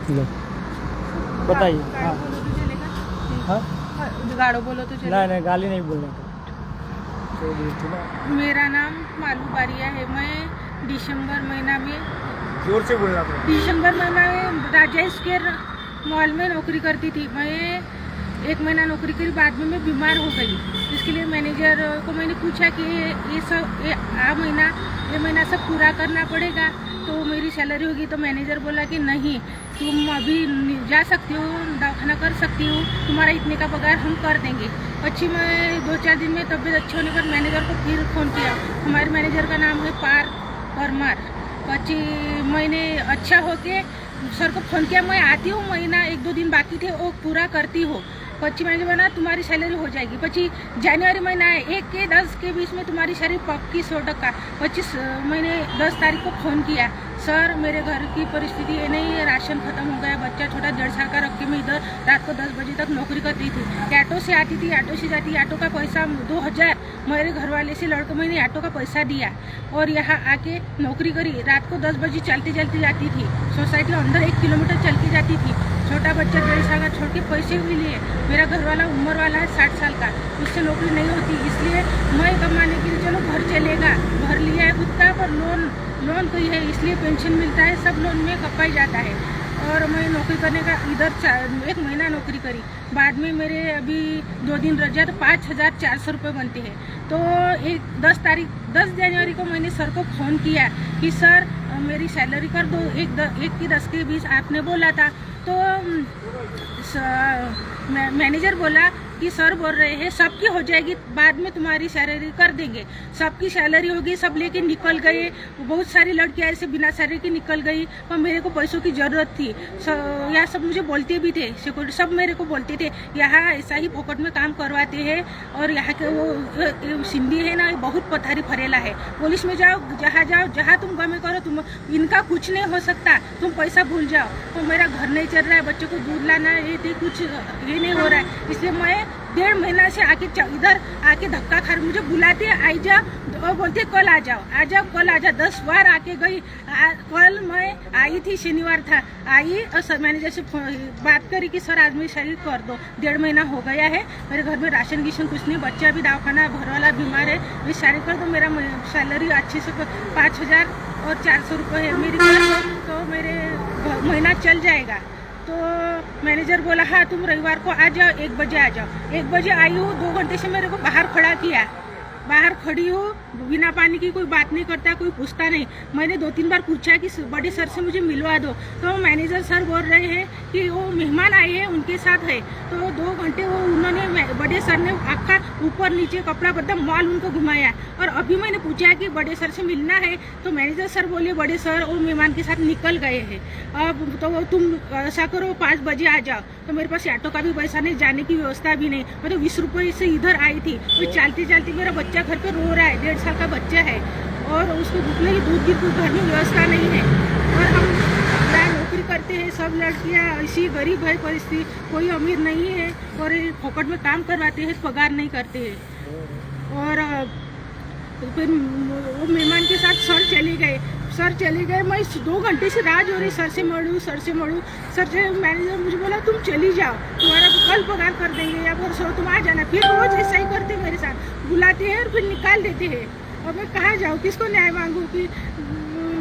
लो बताइए। हाँ हाँ गाड़ो बोलो तो चलेगा। नहीं गाली नहीं बोलने का। मेरा नाम मालू बारिया है। मैं दिसंबर महीना में जोर से बोलना पड़ेगा। दिसंबर महीना में राजा स्क्वायर मॉल में नौकरी करती थी। मैं 1 महीना नौकरी करी, बाद में मैं बीमार हो गई। इसके लिए मैनेजर को मैंने पूछा कि ये महीना सब पूरा करना पड़ेगा तो मेरी सैलरी होगी। तो मैनेजर बोला कि नहीं, तुम अभी जा सकती हो, दवाखाना कर सकती हो, तुम्हारा इतने का पगार हम कर देंगे। अच्छी मैं 2-4 दिन में तबीयत अच्छी होने पर मैनेजर को फिर फ़ोन किया। हमारे मैनेजर का नाम है परमार। पची मैंने अच्छा होके सर को फ़ोन किया, मैं आती हूँ, महीना 1-2 दिन बाकी थे वो पूरा करती हो। पच्ची मैंने बना तुम्हारी सैलरी हो जाएगी। पची जनवरी महीना है, 1 के 10 के बीच में तुम्हारी सैलरी पक्की 100%। 25 मैंने 10 तारीख को फ़ोन किया, सर मेरे घर की परिस्थिति ये नहीं है, राशन खत्म हो गया, बच्चा छोटा 1.5 साल का रख के मैं इधर रात को 10 बजे तक नौकरी करती थी। ऑटो से आती थी, ऑटो से जाती, ऑटो का पैसा 2000 मेरे घर वाले से लड़के मैंने ऑटो का पैसा दिया और यहाँ आके नौकरी करी। रात को 10 बजे चलती जाती थी, सोसाइटी अंदर 1 किलोमीटर चल के जाती थी। छोटा बच्चा 1.5 साल का छोड़ के पैसे भी लिए। मेरा घर वाला उम्र वाला है 60 साल का, उससे नौकरी नहीं होती, इसलिए मैं कमाने के लिए चलो घर चलेगा। घर लिया है खुद का, पर लोन कोई है इसलिए पेंशन मिलता है, सब लोन में कपाई जाता है। और मैं नौकरी करने का इधर 1 महीना नौकरी करी, बाद में मेरे अभी 2 दिन रजा तो 5400 रुपये बनते हैं। तो 10 जनवरी को मैंने सर को फ़ोन किया कि सर मेरी सैलरी कर दो, 1 की 10 के बीच आपने बोला था। तो मैनेजर बोला कि सर बोल रहे हैं सबकी हो जाएगी, बाद में तुम्हारी सैलरी कर देंगे। सबकी सैलरी होगी, सब लेके निकल गए। बहुत सारी लड़कियां ऐसे बिना सैलरी की निकल गई, पर मेरे को पैसों की ज़रूरत थी। यहाँ सब मुझे बोलते भी थे, सिक्योरिटी सब मेरे को बोलते थे यहाँ ऐसा ही फोकट में काम करवाते हैं। और यहाँ के वो सिंधी है ना, बहुत पथारी फरेला है। पुलिस में जाओ, जहाँ तुम गमे करो, तुम इनका कुछ नहीं हो सकता, तुम पैसा भूल जाओ। तो मेरा घर नहीं चल रहा है, बच्चों को दूध लाना ये कुछ ये नहीं हो रहा है, इसलिए मैं 1.5 महीना से आके इधर आके धक्का खा, मुझे बुलाते आई जा और बोलते कल आ जाओ कल आ जाओ। 10 बार आके गई। कल मैं आई थी, शनिवार था, आई और सर मैनेजर से बात करी कि सर आज मेरी सैलरी कर दो, 1.5 महीना हो गया है, मेरे घर में राशन गिशन कुछ नहीं, बच्चा भी दवाखाना है, घर वाला बीमार है, मेरी सैलरी कर दो, मेरा सैलरी अच्छे से 5400 रुपये है मेरी, तो मेरे महीना चल जाएगा। तो मैनेजर बोला हाँ तुम रविवार को आ जाओ, 1 बजे आ जाओ। 1 बजे आई हूँ, 2 घंटे से मेरे को बाहर खड़ा किया, बाहर खड़ी हूँ, बिना पानी की कोई बात नहीं करता, कोई पूछता नहीं। मैंने 2-3 बार पूछा कि बड़े सर से मुझे मिलवा दो, तो मैनेजर सर बोल रहे हैं कि वो मेहमान आए हैं उनके साथ है। तो 2 घंटे वो उन्होंने बड़े सर ने आखा ऊपर नीचे कपड़ा बदला मॉल उनको घुमाया। और अभी मैंने पूछा कि बड़े सर से मिलना है, तो मैनेजर सर बोले बड़े सर वो मेहमान के साथ निकल गए हैं, अब तो तुम ऐसा करो 5 बजे आ जाओ। तो मेरे पास ऑटो का भी पैसा नहीं, जाने की व्यवस्था भी नहीं, मैं तो 20 रुपये से इधर आई थी। तो चलती मेरा बच्चा घर पे रो रहा है, 1.5 साल का बच्चा है, और उसको भूखने की दूध की कोई घर में व्यवस्था नहीं है। और हम नौकरी करते हैं, सब लड़कियां ऐसी गरीब है परिस्थिति, कोई अमीर नहीं है, और फोकट में काम करवाते हैं, पगार नहीं करते हैं। और फिर वो मेहमान के साथ सर चले गए। मैं 2 घंटे से राह हो रही, सर से मरूँ। सर से मैनेजर मुझे बोला तुम चली जाओ, तुम्हारा कल पगार कर देंगे या परसों तुम आ जाना। फिर रोज ऐसा ही करते, मेरे साथ बुलाते हैं और फिर निकाल देते हैं। और मैं कहाँ जाऊँ, किसको न्याय मांगूँ कि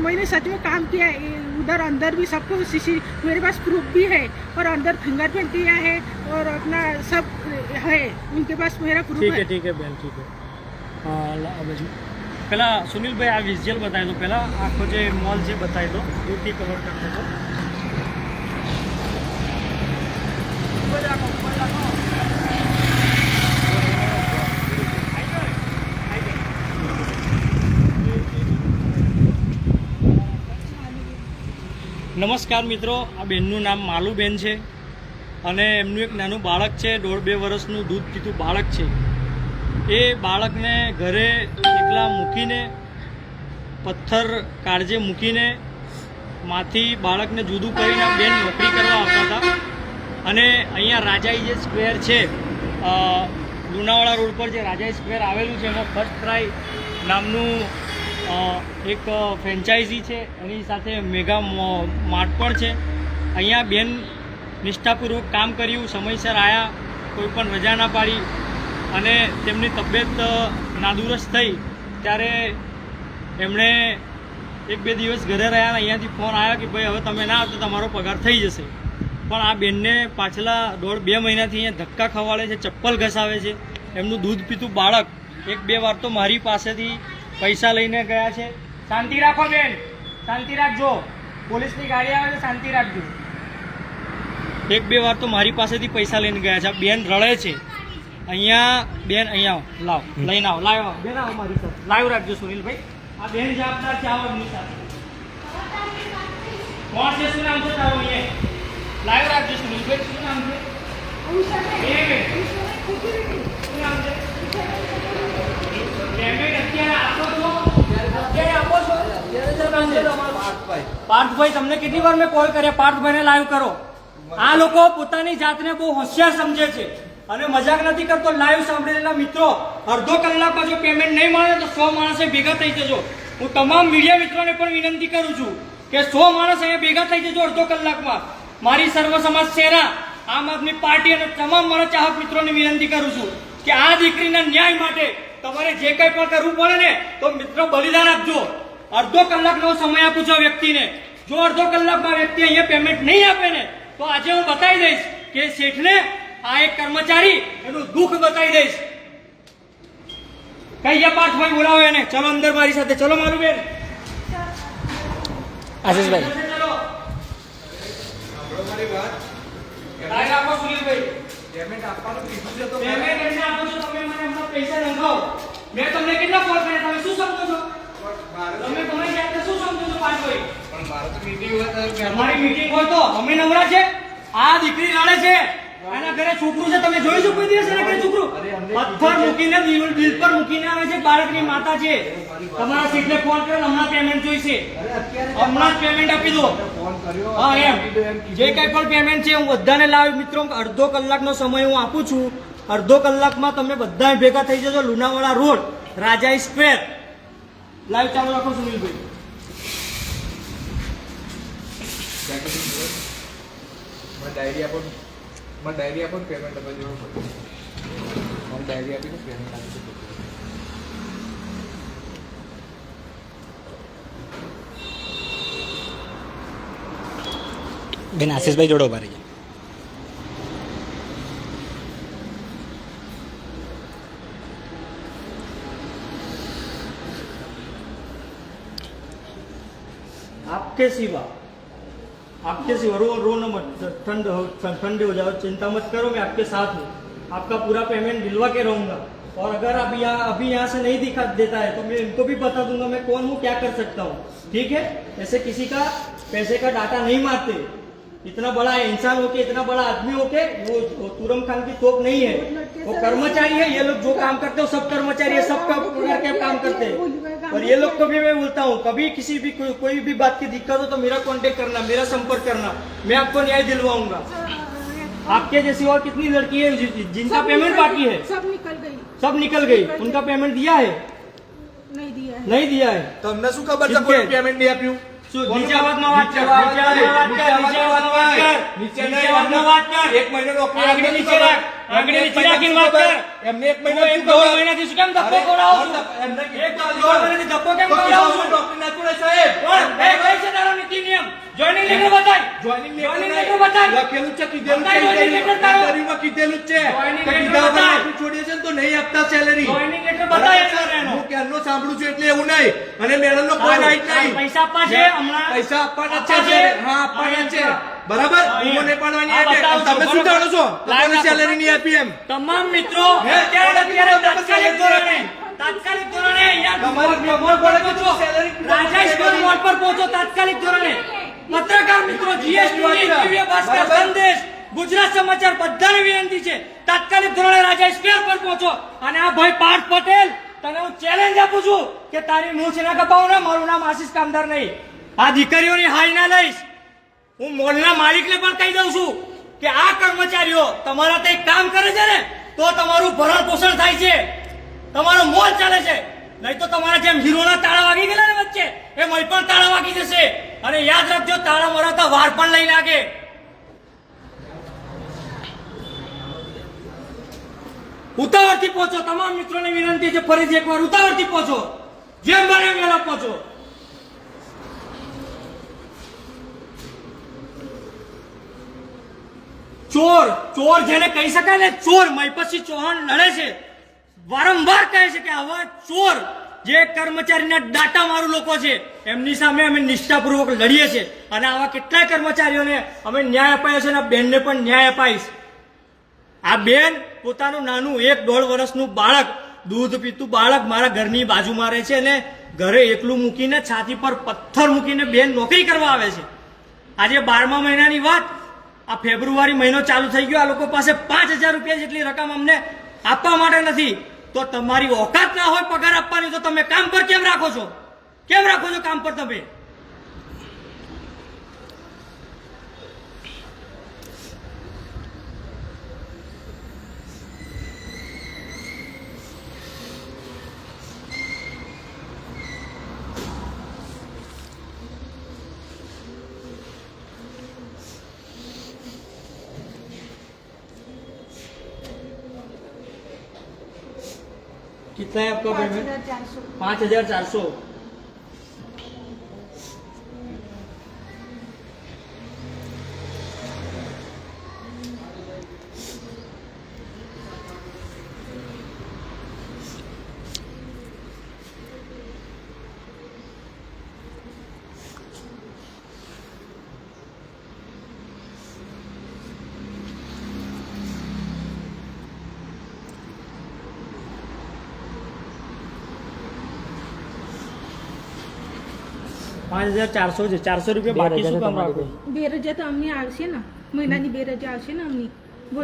मैंने सच में काम किया है। उधर अंदर भी सबको मेरे पास प्रूफ भी है, और अंदर फिंगरप्रिंट किया है, और अपना सब है उनके पास, मेरा प्रूफ है। ठीक है बेन, ठीक है। पहला सुनील भाई आ विजुअल बताई दो, पहला आखो जो मॉल से बताई दो, दूर कवर करते दो। નમસ્કાર મિત્રો, આ બેનનું નામ માલુબેન છે અને એમનું એક નાનું બાળક છે, 1.5-2 વર્ષનું દૂધ પીતું બાળક છે। એ બાળકને ઘરે એકલા મૂકીને, પથ્થર કાળજે મૂકીને માથી બાળકને જુદું કરીને બેન નોકરી કરવા આવતા હતા। અને અહીંયા રાજાઈ જે સ્ક્વેર છે, લુણાવાડા રોડ પર જે રાજાઈ સ્ક્વેર આવેલું છે, એમાં ફર્સ્ટ ક્રાય નામનું એક ફ્રેન્ચાઇઝી છે, એની સાથે મેગા માર્ટ પણ છે। અહીંયા બેન નિષ્ઠાપૂર્વક કામ કર્યું, સમયસર આવ્યા, કોઈ પણ રજા ના પાડી અને તેમની તબિયત નાદુરસ્ત થઈ ત્યારે એમણે 1-2 દિવસ ઘરે રહ્યા અને અહીંયાથી ફોન આવ્યો કે ભાઈ હવે તમે ના આવતો તમારો પગાર થઈ જશે. પણ આ બેનને પાછલા 1.5-2 મહિનાથી અહીંયા ધક્કા ખવાડે છે, ચપ્પલ ઘસાવે છે. એમનું દૂધ પીતું બાળક 1-2 વાર તો મારી પાસેથી પૈસા લઈને ગયા છે. શાંતિ રાખો બેન, શાંતિ રાખજો, પોલીસની ગાડી આવે છે, શાંતિ રાખજો. 1-2 વાર તો મારી પાસેથી પૈસા લઈને ગયા છે. બેન રડે છે અહીંયા. બેન અહીંયા લાવ, લઈને આવો, લાવ બેન, આવો મારી સાથે, લાઈવ રાખજો સુનિલભાઈ. આ બેન જવાબદાર છે, આવો એમની સાથે. કોણ છે, શું નામ છે તારું? અહીંયા લાઈવ રાખજો સુનિલભાઈ. શું નામ છે? શું નામ છે? પેમેન્ટ અત્યારે આપો છો? અત્યારે આપો છો? પાર્થભાઈ, તમને કેટલી વાર મેં કોલ કર્યા? પાર્થભાઈને લાઈવ કરો. આ લોકો પોતાની જાતને બહુ હોશિયાર સમજે છે અને મજાક નથી કરતો. લાઈવ સાંભળેલા મિત્રો, અડધો કલાકમાં જો પેમેન્ટ નહીં મળે તો 100 માણસે ભેગા થઈ જજો. હું તમામ મીડિયા મિત્રોને પણ વિનંતી કરું છું કે 100 માણસ અહીંયા ભેગા થઈ જજો અડધો કલાકમાં. મારી સર્વ સમાજ સેના, આમ આદમી પાર્ટી અને તમામ મારા ચાહક મિત્રોને વિનંતી કરું છું કે આ દીકરીના ન્યાય માટે તમારે જે કંઈ પણ કરવું પડે ને તો મિત્રો બલિદાન આપજો. અડધો કલાકનો સમય આપું છું વ્યક્તિને. જો અડધો કલાકમાં વ્યક્તિ અહીંયા પેમેન્ટ નહીં આપે ને તો આજે હું બતાવી દઈશ કે શેઠને, આ એક કર્મચારી, એનું દુઃખ બતાવી દઈશ. કઈ ગયા પાર્થભાઈ? બોલાવો એને. ચલો અંદર મારી સાથે. ચલો મારું બેન આશીષભાઈ, ચલો. લાઈન આપો સુનિલભાઈ. પેમેન્ટ આપવાનું કીધું છે તો પેમેન્ટ એમને આપો છો, તમે મને હમણાં પૈસા નંખાવો. મેં તમને કેટલા કોલ કર્યા? તમે શું સમજો છો? તમે તમારી જાતને શું સમજો છો પાર્થભાઈ? પણ મારે તો મીટિંગ હોય તો તમારી મીટિંગ હોય તો અમે નવરા છે. આ દીકરી રડે છે, એના ઘરે છોકરું છે. તમે જોઈશું કોઈ દિવસ એના ઘરે છોકરું? પથ્થર મૂકીને દિલ પર મૂકીને આવે છે. બાળકની માતા છે. તમારા સીટને ફોન કર્યો, હમણાં પેમેન્ટ જોઈશે, હમણાં જ પેમેન્ટ આપી દો. ફોન કર્યો. હા એમ જે કઈ પણ પેમેન્ટ છે હું બધાને લાવી. મિત્રો, અડધો કલાકનો સમય હું આપું છું. અડધો કલાકમાં તમે બધા ભેગા થઈ જજો. લુણાવાડા રોડ, રાજા સ્ક્વેર. લાઈવ ચાલુ રાખો સુનિલભાઈ. ડાયરી આપો, ડાયરી આપો, પેમેન્ટ આપવા જવું પડે. ડાયરી આપીને પેમેન્ટ આપી દો. બેન આશીષભાઈ જોડો ઉભા રહીએ. आपके सिवा रो मत, ठंडे हो जाओ, चिंता मत करो, मैं आपके साथ हूँ. आपका पूरा पेमेंट दिलवा के रहूंगा. और अगर अभी यहाँ से नहीं दिखा देता है तो मैं इनको भी बता दूंगा मैं कौन हूँ, क्या कर सकता हूँ. ठीक है? ऐसे किसी का पैसे का डाटा नहीं मारते. इतना बड़ा इंसान होके, इतना बड़ा आदमी होके, वो तुरम खान की तोप नहीं है. वो कर्मचारी है. ये लोग जो काम करते हो सब कर्मचारी है, सब करके काम करते हैं. और ये लोग को भी मैं बोलता हूँ, कभी किसी भी कोई भी बात की दिक्कत हो तो मेरा कांटेक्ट करना, मेरा संपर्क करना, मैं आपको न्याय दिलवाऊंगा. आपके जैसी और कितनी लड़की है जिनका पेमेंट बाकी है? सब निकल गई. सब निकल गई. उनका पेमेंट दिया है? नहीं दिया है. नहीं दिया है. તમને શું ખબર છે કોઈ પેમેન્ટ નહીં આપ્યું? નીચે અવાજમાં વાત કર. નીચે અવાજમાં વાત કર. એક મહિનો નોકરી આંગળી નીચે રાખ. આંગળી નીચે રાખીને વાત કર. એમને એક મહિનો 1-2 મહિનાથી શું કેમ ધક્કો ખવડાવો છો? એમને 1-2 મહિનાથી ધક્કો કેમ ખવડાવો છો? નોકરી ના છોડે સાહેબ. કોણ? કઈ છે તારો નીતિ નિયમ? જોઈનિંગ લેટર બતાય. જોઈનિંગ લેટર બતાય. લખેલું છે, કીધેલું છે, joining letter તારો. ઇન્ટરવ્યુમાં કીધેલું જ છે joining કે letter બીજા વગર બતાય. નોકરી છોડીએ છે ને તો નહીં આપતા સેલેરી. જોઈનિંગ લેટર બતાય એટલે એનો. હું ક્યારનો સાંભળું છું એટલે એવું નહીં. અને મેડમ નો કોઈ રાઈટ નહીં. પૈસા આપવા છે હમણાં. પૈસા આપવાના આપવા છે. છે. હા, આપવાના છે. હા, બરાબર. હા, હું મને પાડવાની આ એટલે બતાવું છું. તમે શું બરાબર. જાણો છો? લાઈવ લોકોને રાખો. સેલેરી નહીં આપી એમ. તમામ મિત્રો હે? અત્યારે તાત્કાલિક ધોરણે તમારે ખબર પડે કે જો સેલેરી રાજા સ્કૂલ મોડ પર પહોંચો. તાત્કાલિક ધોરણે પત્રકાર મિત્રો, જીએસટી, ભાસ્કર, સંદેશ, ગુજરાત સમાચાર બધાને વિનંતી છે તાત્કાલિક ધોરણે રાજા સ્ક્વેર પર પહોંચો. અને આ ભાઈ પાર્થ પટેલ, તને હું ચેલેન્જ આપું છું કે તારી મૂછ ના કપાવું ને, મારું નામ આશીષ કામદાર નહીં. આ દીકરીઓની હાઈ ના લઈશ. હું મોલના માલિકને પણ કહી દઉં છું કે આ કર્મચારીઓ તમારા તે કામ કરે છે ને તો તમારું ભરણ પોષણ થાય છે, તમારો મોલ ચાલે છે. નહીં તો તમારા જેમ હીરોના તાળા વાગી ગયેલા ને વચ્ચે, એમ અહીં પણ તાળા વાગી જશે. અને યાદ રાખજો, તાળા મરાતા વાર પણ લઈ લાગે. ઉતાવળથી પહોંચો. તમામ મિત્રોને વિનંતી છે ફરીથી એકવાર ઉતાવળથી પહોંચો, જેમ બને એમ વહેલા પહોંચો. ચોર જેને કહી શકાય ને, ચોર મહિપતસિંહ ચૌહાણ લડે છે, વારંવાર કહે છે કે આવા ચોર જે કર્મચારીના દાટા મારું લોકો છે એમની સામે અમે નિષ્ઠાપૂર્વક લડીએ છીએ અને આવા કેટલાય કર્મચારીઓને અમે ન્યાય અપાયો છે અને આ બેનને પણ ન્યાય અપાઈશ. આ બેન પોતાનું નાનું 1-1.5 વર્ષનું બાળક, દૂધ પીતું બાળક મારા ઘરની બાજુમાં રહે છે અને ઘરે એકલું મૂકીને છાતી પર પથ્થર મૂકીને બેન નોકરી કરવા આવે છે. આજે 12મા મહિનાની વાત, આ ફેબ્રુઆરી મહિનો ચાલુ થઈ ગયો, આ લોકો પાસે 5,000 રૂપિયા જેટલી રકમ અમને આપવા માટે નથી. તો તમારી ઓકાત ના હોય પગાર આપવાની તો તમે કામ પર કેમ રાખો છો? કેમ રાખો છો કામ પર તમે? कितना है आपका पेमेंट? 5,400. ₹5,400 છે. 400 રૂપિયા બાકી શું કામ રાખો? 2,000 તો અમને આવશે ને, મહિનાની 2,000 આવશે ને અમને.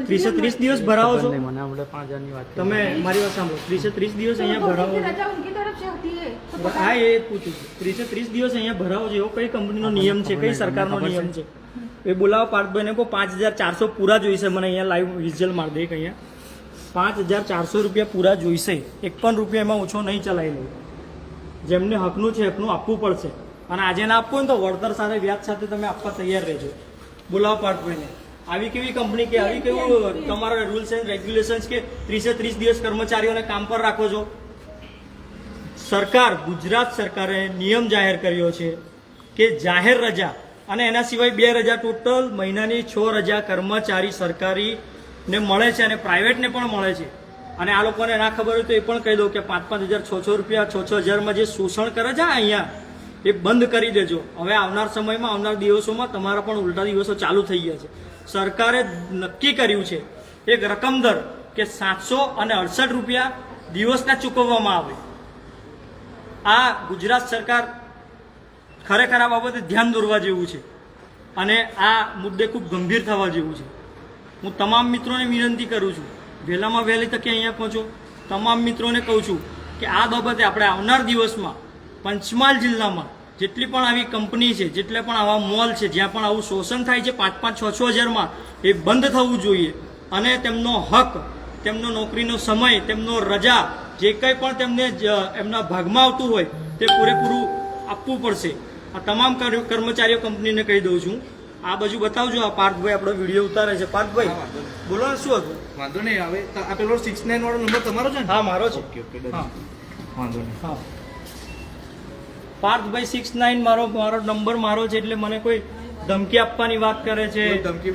30 દિવસ ભરાવો છો મને આપણે 5,000 ની વાત તમે? મારી વાત સાંભળો, 30 દિવસ અહીંયા ભરાવો છો. રજા ઉનકી તરફ से होती है तो હા, એ પૂછું છું. 30 દિવસ અહીંયા ભરાવો છો, એવો કઈ કંપનીનો નિયમ છે, કઈ સરકારનો નિયમ છે? એ બોલાવો પાર્થભાઈને, કહો 5,400 પૂરા જોઈશે. મને અહીંયા લાઈવ વિઝ્યુઅલ માર દે કે અહીંયા 5,400 રૂપિયા પૂરા જોઈશે. 1 પણ રૂપિયા એમાં ઓછો નહીં ચલાવી લે. જેમને હકનું છે હકનું આપવું પડશે અને આજે ના આપવું ને તો વળતર સાથે વ્યાજ સાથે તમે આપવા તૈયાર રહેજો. બોલાવો પાર્થભાઈને. આવી કેવી કંપની કે આવી કેવું તમારા રૂલ્સ એન્ડ રેગ્યુલેશન્સ કે 30 દિવસ કર્મચારીઓને કામ પર રાખો છો? સરકાર, ગુજરાત સરકારે નિયમ જાહેર કર્યો છે કે જાહેર રજા અને એના સિવાય 2 રજા, ટોટલ મહિનાની 6 રજા કર્મચારી સરકારીને મળે છે અને પ્રાઇવેટને પણ મળે છે. અને આ લોકોને ના ખબર હોય તો એ પણ કહી દઉં કે 5,000, 6,000 રૂપિયા, 6,000 જે શોષણ કરે છે અહીંયા, એ બંધ કરી દેજો. હવે આવનાર સમયમાં, આવનાર દિવસોમાં તમારા પણ ઉલટા દિવસો ચાલુ થઈ ગયા છે. સરકારે નક્કી કર્યું છે એક રકમ દર કે 768 રૂપિયા દિવસના ચૂકવવામાં આવે. આ ગુજરાત સરકાર ખરેખર આ બાબતે ધ્યાન દોરવા જેવું છે અને આ મુદ્દે ખૂબ ગંભીર થવા જેવું છે. હું તમામ મિત્રોને વિનંતી કરું છું, વહેલામાં વહેલી તકે અહીંયા પહોંચો. તમામ મિત્રોને કહું છું કે આ બાબતે આપણે આવનાર દિવસમાં પંચમહાલ જિલ્લામાં જેટલી પણ આવી કંપની છે, જેટલા પણ આવા મોલ છે જ્યાં પણ આવું શોષણ થાય છે 5,000, 6,000માં, એ બંધ થવું જોઈએ અને તેમનો હક, તેમનો નોકરીનો સમય, તેમનો રજા, જે કંઈ પણ તેમને એમના ભાગમાં આવતું હોય તે પૂરેપૂરું આપવું પડશે. આ તમામ કર્મચારીઓ કંપનીને કહી દઉં છું. આ બાજુ બતાવજો. આ પાર્થભાઈ આપણો વિડીયો ઉતારે છે. પાર્થભાઈ બોલો ને, શું હતું? વાંધો નહીં. હવે આ પેલો 69 વાળો નંબર તમારો છે ને? હા, મારો છે. હા, વાંધો નહીં. હા, પાર્થભાઈ 69 મારો નંબર મારો છે. એટલે મને કોઈ ધમકી આપવાની વાત કરે છે,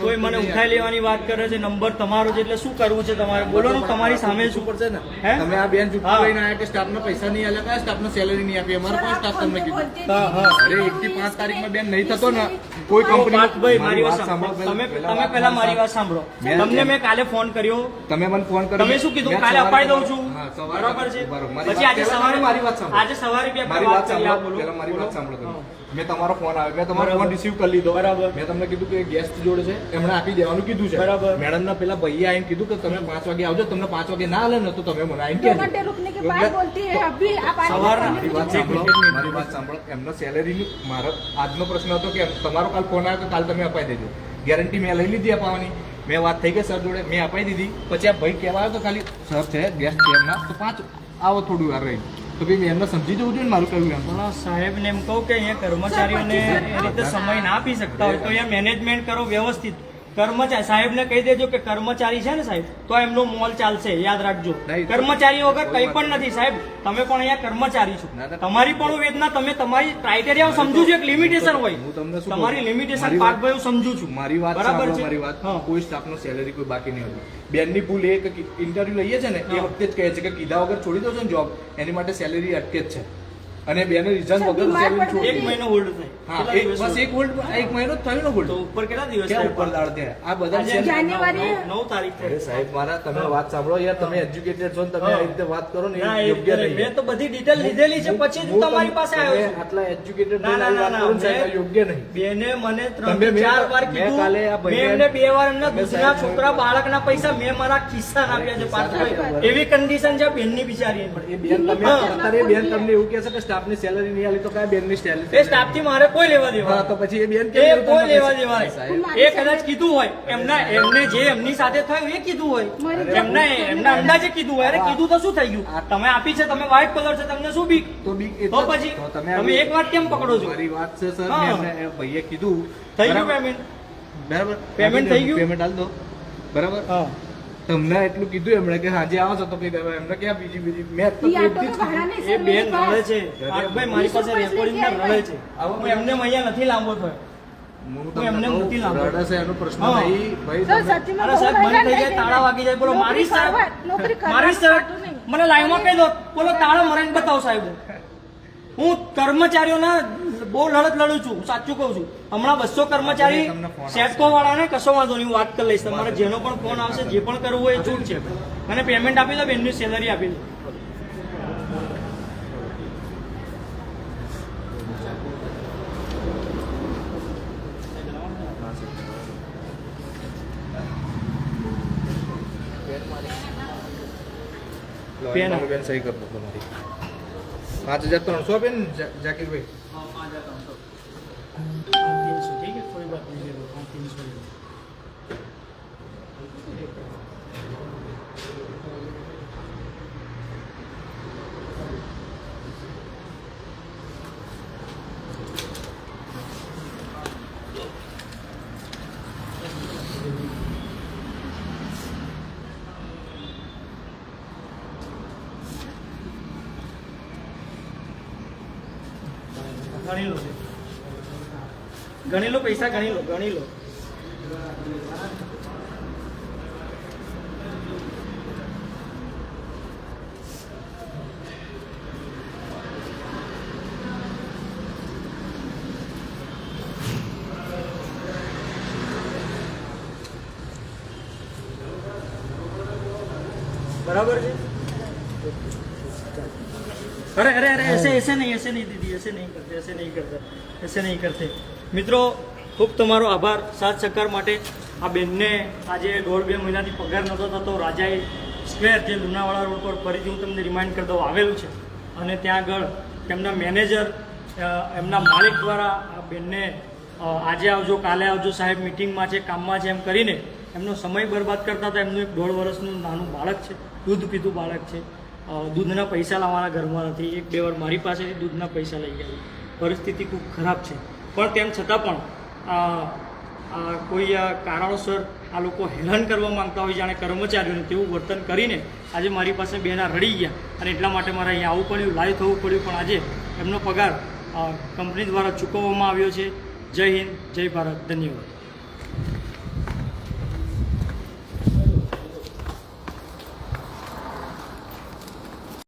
કોઈ મને ઉઠાઈ લેવાની વાત કરે છે. નંબર તમારો છે એટલે શું કરવું છે તમારે? બોલો ને, તમારી સામે શું પડશે ને? હે? તમે આ બેન ચૂકવી લઈને આવ્યા કે સ્ટાફને પૈસા નહીં આલ્યા, કયા સ્ટાફને સેલરી નહીં આપી? અમારો કોઈ સ્ટાફ તમને કીધું? હા, હા. અરે 1 થી 5 તારીખમાં બેન નહીં થતો ને કોઈ કંપની. પાર્થભાઈ, મારી વાત સાંભળો. તમે પહેલા મારી વાત સાંભળો. તમને મેં કાલે ફોન કર્યો, તમે મને ફોન કર્યો, તમે શું કીધું? કાલે અપાઈ દઉં છું, હા, સવારે બરાબર છે. બરાબર. પછી આજે સવારે મારી વાત સાંભળો. આજે સવારે બી મારી વાત કરી સાંભળો. બોલો. પહેલા મારી વાત સાંભળો તમે. હા. મેં તમારો ફોન આવ્યો, મેં તમારો બરાબર. ફોન રિસીવ કરી લીધો. બરાબર. મેં તમને કીધું કે ગેસ્ટ જોડે છે, એમણે આપી દેવાનું કીધું છે. બરાબર. મેડમના પેલા ભાઈએ આવીને કીધું કે તમે 5 વાગે આવજો. તમને 5 વાગે ના આલે ને તો તમે મને આવીને 2 કહેજો. घंटे रुकने के बाद बोलती है अभी आप आए सवार- મારી વાત સાંભળો, મારી વાત સાંભળો. એમનો સેલેરીની મારો આજનો પ્રશ્ન હતો કે તમારો કાલ ફોન આવ્યો તો કાલ તમે અપાઈ દેજો. ગેરંટી મેં લઈ લીધી અપાવવાની. મેં વાત થઈ ગઈ સર જોડે, મેં અપાઈ દીધી. પછી આ ભાઈ કહેવા આવ્યો તો ખાલી સર છે, ગેસ્ટ છે એમના, તો 5 આવો થોડું વાર રહી. તો ભાઈ એમને સમજી જવું જોઈએ ને મારું કહ્યું એમ. પણ સાહેબને એમ કહું કે અહીંયા કર્મચારીઓને એ રીતે સમય ના આપી શકતા હોય તો અહીંયા મેનેજમેન્ટ કરો વ્યવસ્થિત. કર્મચારી સાહેબને કહી દેજો કે કર્મચારી છે ને સાહેબ તો એમનો મોલ ચાલશે, યાદ રાખજો. નહીં. કર્મચારી વગર કોઈ કંઈ વાત પણ નથી સાહેબ. તમે પણ અહીંયા કર્મચારી છો. ના, ના. તમારી પણ વેદના, તમે તમારી ક્રાઇટેરિયા સમજુ છું, એક લિમિટેશન હોય. હું તમને શું તમારી કહું? લિમિટેશન મારી વાત- પાર્ટભાઈ હું સમજુ છું. મારી વાત બરાબર સાંભળો, છે? મારી વાત. હા. કોઈ સ્ટાફનો સેલેરી કોઈ બાકી નહીં હોતું. બેનની ભૂલ એ કે ઇન્ટરવ્યુ લઈએ છે ને એ હા. વખતે જ કહે છે કે કીધા વગર છોડી દો છો ને જોબ, એની માટે સેલેરી અટકે જ છે. અને બેને રીઝન વગર બીમાર સેલેરી પડી છોડી એક દીધી. મહિનો હોલ્ડ થાય. હા, કેટલા દિવસ બસ એક હોલ્ડ, એક મહિનો જ થયો ને હોલ્ડ. તો ઉપર કેટલા દિવસ ક્યાં થાય? ઉપર દાળ ત્યાં? આ બધા આજે સેલેરી- જાન્યુઆરી- 9 તારીખ અરે થાય. સાહેબ મારા, તમે વાત સાંભળો યાર, તમે એજ્યુકેટેડ છો ને તમે હા. આ રીતે વાત કરો ને ના, એ એ યોગ્ય નહીં. મેં તો બધી ડિટેલ લીધેલી છે, પછી જ હું તમારી પાસે તમે આવ્યો છું. આટલા એજ્યુકેટેડ ના, ના, વાત ના, કરો ને સાહેબ, મેં- આ યોગ્ય નહીં. બેને મને તમે 3 4 વાર મેં કીધું. કાલે આ મેં ભાઈને- એમને 2 વાર એમના તમે દૂધના સાહેબ છોકરા બાળકના પૈસા મેં મારા ખિસ્સા આપ્યા છે પાર્થભાઈ. એવી કન્ડિશન છે બેનની બિચારી. એ બેન તમે હા. અત્યારે એ બેન તમને એવું કહે છે કે સ્ટાફની સેલરી નહીં આલી તો કયા બેનની સેલરી? એ સ્ટાફથી મારે કોઈ લેવા દેવા. હા, તો પછી એ બેન એ કેમ એવું કોઈ તમને લેવા કહે છે? દેવા સાહેબ, નહીં. એ કદાચ કીધું હોય એમને જે એમની સાથે થયું એ કીધું હોય, એમના અંદાજે કીધું હોય. અરે કીધું તો શું થઈ ગયું? તમે આપી છે, તમે વ્હાઈટ કલર છે, તમને શું બીક? તો બી તો પછી તમે એક વાત કેમ પકડો છો? મારી વાત છે સર, હા. મેં એમને એ ભાઈએ કીધું થઈ ગયું બરાબર? પેમેન્ટ? બરાબર પેમેન્ટ થઈ ગયું? પેમેન્ટ આલ દો બરાબર. હા. તમને એટલું કીધું એમણે કે હાજે આવો છો તો કઈ એમને ક્યાં બીજી મેં તો ये ऑटो એટલી જ का भाड़ा नहीं એ सर બેન मेरे રડે पास। છે. પાર્થભાઈ મારી પાસે રેકોર્ડિંગ રડે છે. હું એમને અહીંયા નથી લાંબો થયો. હું હું એમને તમને નથી કહું, લાંબો. રડે છે એનો પ્રશ્ન હા. નહીં ભાઈ. सर તમે- सच में અરે સાહેબ, बहुत બંધ થઈ मजा જાય, नहीं તાળા વાગી જાય. બોલો, नौकरी મારી સાહેબ. करवा- नौकरी करवा મારી સાહેબ, तो नहीं। મને લાઈવમાં કહી દો. બોલો, તાળા મરાઈને બતાવો સાહેબ. હું કર્મચારીઓના બહુ લડત લડું છું, સાચું કહું છું. હમણાં 200 કર્મચારી તમને ફોન સેટકો વાળાને કશો વાંધો નહીં, હું વાત કરી લઈશ. તમારે જેનો પણ ફોન આવશે, જે પણ કરવું હોય એ છૂટ છે. મને પેમેન્ટ આપી દો, બેનની સેલરી આપી દો. લો, પેન મારી બેન સહી કરી દો તમારી. 5300 આપે ને જાકીરભાઈ? 300, ठीक है, कोई बात नहीं, ले लो, 300 ले लो. ગણી લો, ગણી લો પૈસા, ગણી લો, ગણી લો. बराबर है? अरे अरे अरे ऐसे नहीं दीदी, ऐसे नहीं करते. મિત્રો, ખૂબ તમારો આભાર સાથ સહકાર માટે. આ બેનને આજે 1.5-2 મહિનાથી પગાર નહોતો થતો. રાજાએ સ્ક્વેર જે લુણાવાડા રોડ પર, ફરીથી હું તમને રિમાઇન્ડ કરી દઉં, આવેલું છે. અને ત્યાં આગળ તેમના મેનેજર, એમના માલિક દ્વારા આ બેનને આજે આવજો, કાલે આવજો, સાહેબ મીટિંગમાં છે, કામમાં છે, એમ કરીને એમનો સમય બરબાદ કરતા હતા. એમનું એક 1.5 વર્ષનું નાનું બાળક છે, દૂધ પીતું બાળક છે. દૂધના પૈસા લાવવાના ઘરમાં નથી. 1-2 વાર મારી પાસેથી દૂધના પૈસા લઈ ગયા. પરિસ્થિતિ ખૂબ ખરાબ છે. પણ તેમ છતાં પણ કોઈ કારણોસર આ લોકો હેરાન કરવા માંગતા હોય જાણે કર્મચારીઓને, તેવું વર્તન કરીને આજે મારી પાસે બેના રડી ગયા. અને એટલા માટે મારે અહીંયા આવવું પડ્યું, લાઈવ થવું પડ્યું. પણ આજે એમનો પગાર કંપની દ્વારા ચૂકવવામાં આવ્યો છે. જય હિન્દ, જય ભારત, ધન્યવાદ.